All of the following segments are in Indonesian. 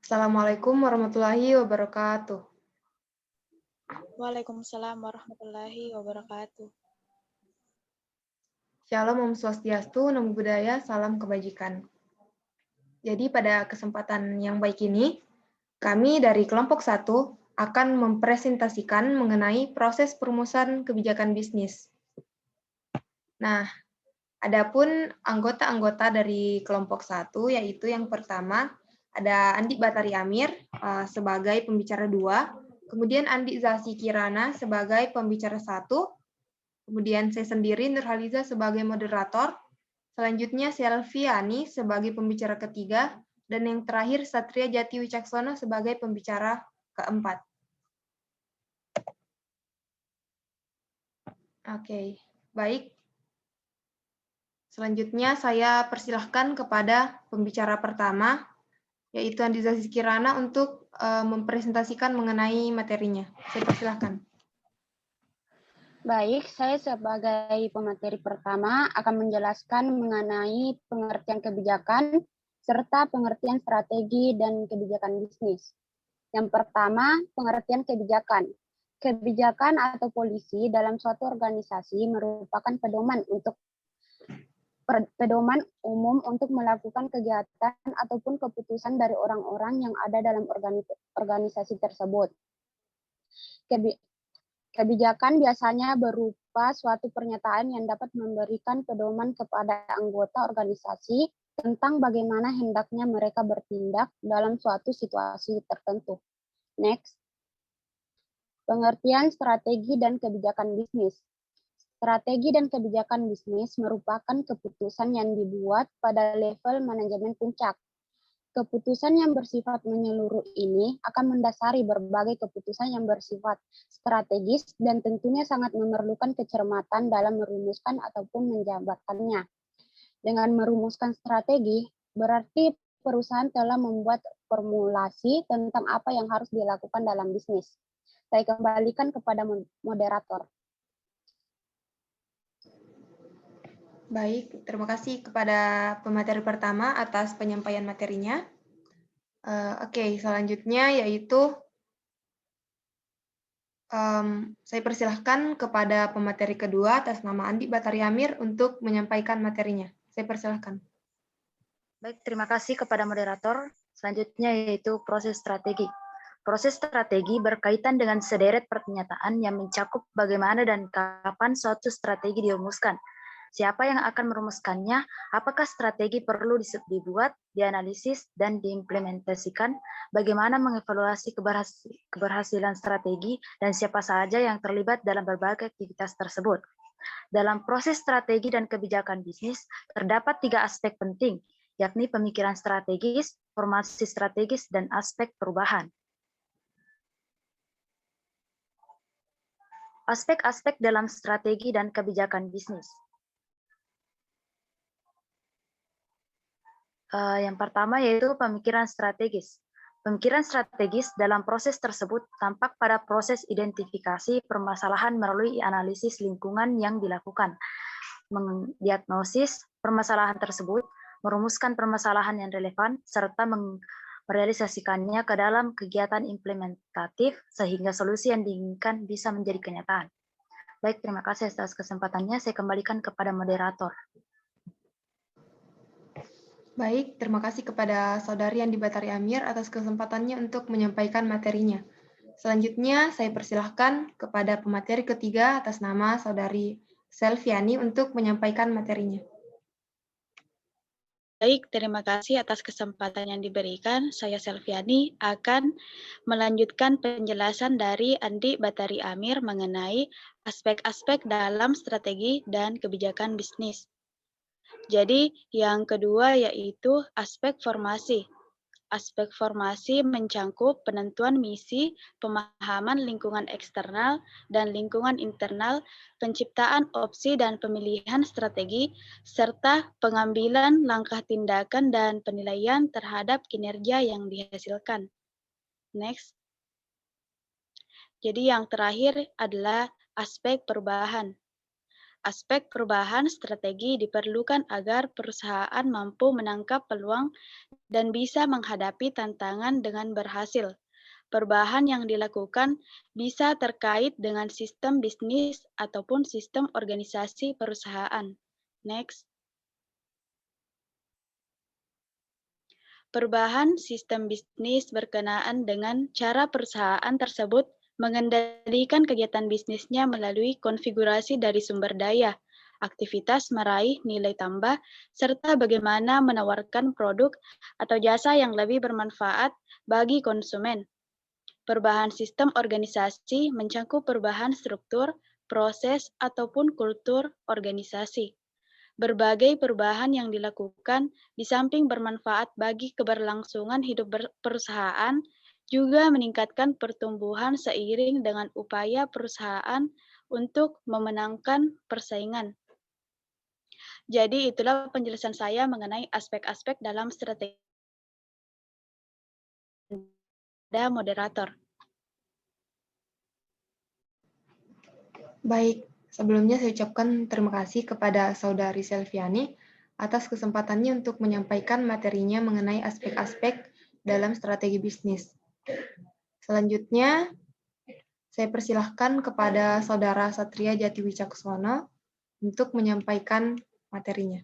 Assalamualaikum warahmatullahi wabarakatuh. Waalaikumsalam warahmatullahi wabarakatuh. Shalom, Om Swastiastu, Namo Buddhaya, salam kebajikan. Jadi pada kesempatan yang baik ini, kami dari kelompok 1 akan mempresentasikan mengenai proses perumusan kebijakan bisnis. Nah, adapun anggota-anggota dari kelompok 1, yaitu yang pertama ada Andi Batari Amir sebagai pembicara 2, kemudian Andi Zasi Kirana sebagai pembicara 1, kemudian saya sendiri Nurhaliza sebagai moderator, selanjutnya Selviani sebagai pembicara ketiga, dan yang terakhir Satria Jati Wicaksono sebagai pembicara keempat. Oke, baik. Selanjutnya saya persilahkan kepada pembicara pertama, yaitu Andi Zasi Kirana untuk mempresentasikan mengenai materinya. Saya persilahkan. Baik, saya sebagai pemateri pertama akan menjelaskan mengenai pengertian kebijakan serta pengertian strategi dan kebijakan bisnis. Yang pertama, pengertian kebijakan. Kebijakan atau polisi dalam suatu organisasi merupakan pedoman umum untuk melakukan kegiatan ataupun keputusan dari orang-orang yang ada dalam organisasi tersebut. Kebijakan biasanya berupa suatu pernyataan yang dapat memberikan pedoman kepada anggota organisasi tentang bagaimana hendaknya mereka bertindak dalam suatu situasi tertentu. Next. Pengertian strategi dan kebijakan bisnis. Strategi dan kebijakan bisnis merupakan keputusan yang dibuat pada level manajemen puncak. Keputusan yang bersifat menyeluruh ini akan mendasari berbagai keputusan yang bersifat strategis dan tentunya sangat memerlukan kecermatan dalam merumuskan ataupun menjabarkannya. Dengan merumuskan strategi, berarti perusahaan telah membuat formulasi tentang apa yang harus dilakukan dalam bisnis. Saya kembalikan kepada moderator. Baik, terima kasih kepada pemateri pertama atas penyampaian materinya. Oke, selanjutnya yaitu saya persilahkan kepada pemateri kedua atas nama Andi Batari Amir untuk menyampaikan materinya. Saya persilahkan. Baik, terima kasih kepada moderator. Selanjutnya yaitu proses strategi. Proses strategi berkaitan dengan sederet pernyataan yang mencakup bagaimana dan kapan suatu strategi dirumuskan. Siapa yang akan merumuskannya, apakah strategi perlu dibuat, dianalisis, dan diimplementasikan, bagaimana mengevaluasi keberhasilan strategi, dan siapa saja yang terlibat dalam berbagai aktivitas tersebut. Dalam proses strategi dan kebijakan bisnis, terdapat 3 aspek penting, yakni pemikiran strategis, formasi strategis, dan aspek perubahan. Aspek-aspek dalam strategi dan kebijakan bisnis. Yang pertama yaitu pemikiran strategis. Pemikiran strategis dalam proses tersebut tampak pada proses identifikasi permasalahan melalui analisis lingkungan yang dilakukan, mendiagnosis permasalahan tersebut, merumuskan permasalahan yang relevan, serta merealisasikannya ke dalam kegiatan implementatif sehingga solusi yang diinginkan bisa menjadi kenyataan. Baik, terima kasih atas kesempatannya. Saya kembalikan kepada moderator. Baik, terima kasih kepada Saudari Andi Batari Amir atas kesempatannya untuk menyampaikan materinya. Selanjutnya, saya persilahkan kepada pemateri ketiga atas nama Saudari Selviani untuk menyampaikan materinya. Baik, terima kasih atas kesempatan yang diberikan. Saya Selviani akan melanjutkan penjelasan dari Andi Batari Amir mengenai aspek-aspek dalam strategi dan kebijakan bisnis. Jadi, yang kedua yaitu aspek formasi. Aspek formasi mencangkup penentuan misi, pemahaman lingkungan eksternal dan lingkungan internal, penciptaan opsi dan pemilihan strategi, serta pengambilan langkah tindakan dan penilaian terhadap kinerja yang dihasilkan. Next. Jadi yang terakhir adalah aspek perubahan. Aspek perubahan strategi diperlukan agar perusahaan mampu menangkap peluang dan bisa menghadapi tantangan dengan berhasil. Perubahan yang dilakukan bisa terkait dengan sistem bisnis ataupun sistem organisasi perusahaan. Next. Perubahan sistem bisnis berkenaan dengan cara perusahaan tersebut mengendalikan kegiatan bisnisnya melalui konfigurasi dari sumber daya, aktivitas meraih nilai tambah, serta bagaimana menawarkan produk atau jasa yang lebih bermanfaat bagi konsumen. Perubahan sistem organisasi mencakup perubahan struktur, proses, ataupun kultur organisasi. Berbagai perubahan yang dilakukan di samping bermanfaat bagi keberlangsungan hidup perusahaan, juga meningkatkan pertumbuhan seiring dengan upaya perusahaan untuk memenangkan persaingan. Jadi itulah penjelasan saya mengenai aspek-aspek dalam strategi moderator. Baik, sebelumnya saya ucapkan terima kasih kepada Saudari Selviani atas kesempatannya untuk menyampaikan materinya mengenai aspek-aspek dalam strategi bisnis. Selanjutnya, saya persilahkan kepada Saudara Satria Jati Wicaksono untuk menyampaikan materinya.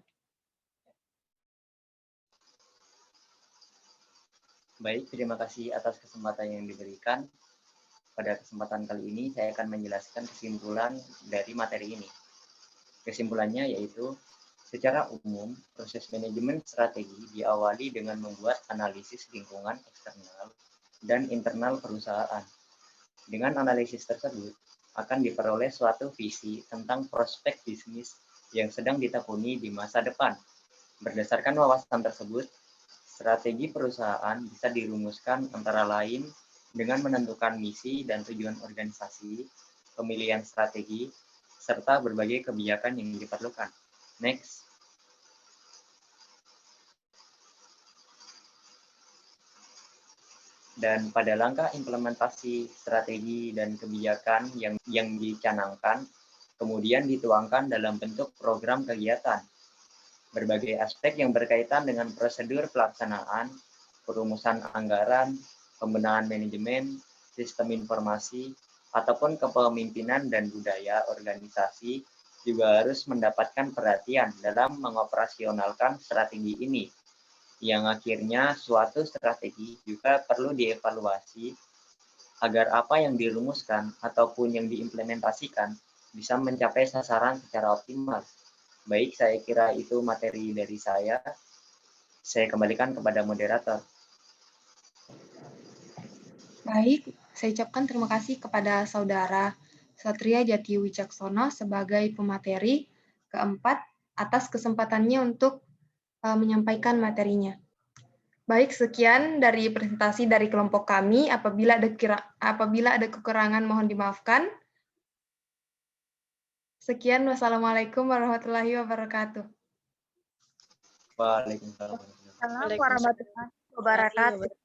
Baik, terima kasih atas kesempatan yang diberikan. Pada kesempatan kali ini, saya akan menjelaskan kesimpulan dari materi ini. Kesimpulannya yaitu, secara umum, proses manajemen strategi diawali dengan membuat analisis lingkungan eksternal dan internal perusahaan. Dengan analisis tersebut, akan diperoleh suatu visi tentang prospek bisnis yang sedang ditekuni di masa depan. Berdasarkan wawasan tersebut, strategi perusahaan bisa dirumuskan antara lain dengan menentukan misi dan tujuan organisasi, pemilihan strategi, serta berbagai kebijakan yang diperlukan. Next. Dan pada langkah implementasi strategi dan kebijakan yang dicanangkan, kemudian dituangkan dalam bentuk program kegiatan. Berbagai aspek yang berkaitan dengan prosedur pelaksanaan, perumusan anggaran, pembenahan manajemen, sistem informasi, ataupun kepemimpinan dan budaya organisasi juga harus mendapatkan perhatian dalam mengoperasionalkan strategi ini, yang akhirnya suatu strategi juga perlu dievaluasi agar apa yang dirumuskan ataupun yang diimplementasikan bisa mencapai sasaran secara optimal. Baik, saya kira itu materi dari saya. Saya kembalikan kepada moderator. Baik, saya ucapkan terima kasih kepada Saudara Satria Jati Wicaksono sebagai pemateri keempat atas kesempatannya untuk menyampaikan materinya. Baik, sekian dari presentasi dari kelompok kami. Apabila ada kekurangan mohon dimaafkan. Sekian, wassalamualaikum warahmatullahi wabarakatuh. Waalaikumsalam warahmatullahi wabarakatuh.